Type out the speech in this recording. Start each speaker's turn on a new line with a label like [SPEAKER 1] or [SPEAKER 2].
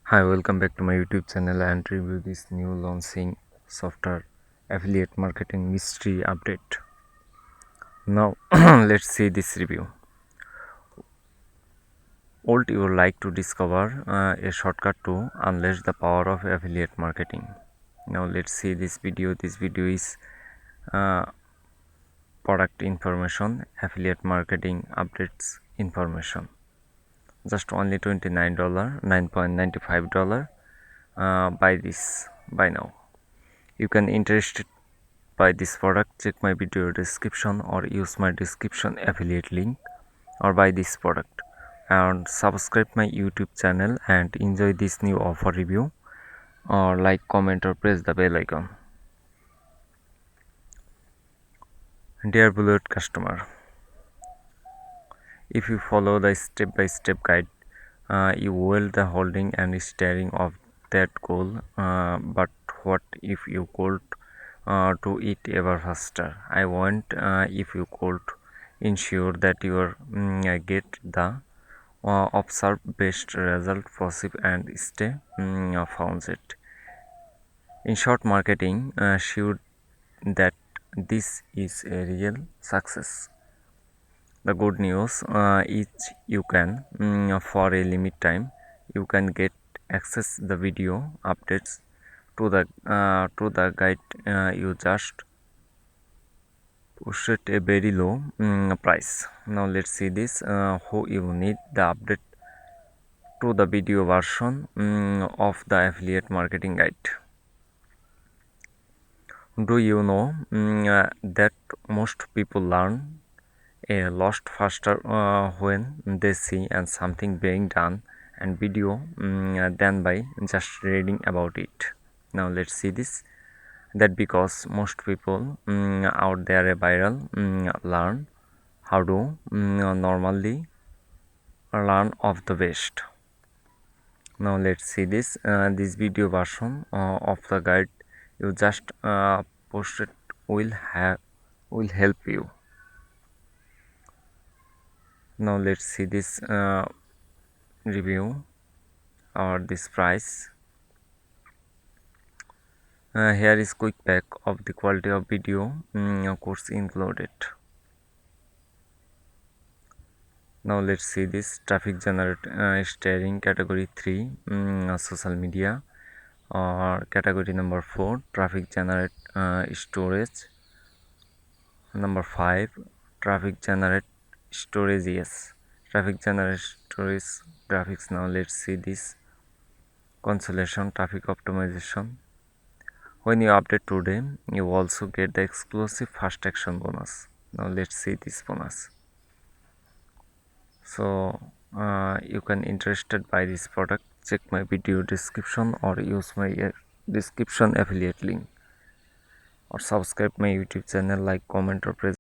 [SPEAKER 1] Hi, welcome back to my YouTube channel and review this new launching software affiliate marketing mystery update. Now, let's see this review. Would you like to discover a shortcut to unleash the power of affiliate marketing? Now, let's see this video. This video is uh, product information, affiliate marketing updates information. Just only $29, $9.95. Buy this by now. You can interested by this product, check my video description or use my description affiliate link or buy this product and subscribe my YouTube channel and enjoy this new offer review or like, comment or press the bell icon. Dear beloved customer, if you follow the step-by-step guide, you will the holding and steering of that goal. But what if you could do it ever faster? I want if you could ensure that you get the observe best result possible and stay found it. In short, marketing should that this is a real success. The good news is you can for a limit time you can get access the video updates to the guide you just push it a very low price. Now let's see this who you need the update to the video version of the affiliate marketing guide. Do you know that most people learn a lot faster when they see and something being done and video than by just reading about it. Now let's see this that because most people out there a viral learn how to normally learn of the best. Now let's see this this video version of the guide you just posted will help you. Now let's see this review or this price. Here is quick pack of the quality of video course included. Now let's see this traffic generate steering category 3 social media or category number 4 traffic generate storage, number 5 traffic generate storage, yes, traffic generate storage graphics. Now let's see this consolation traffic optimization. When you update today, you also get the exclusive fast action bonus. Now let's see this bonus. So you can interested by this product, check my video description or use my description affiliate link or subscribe my YouTube channel, like, comment or press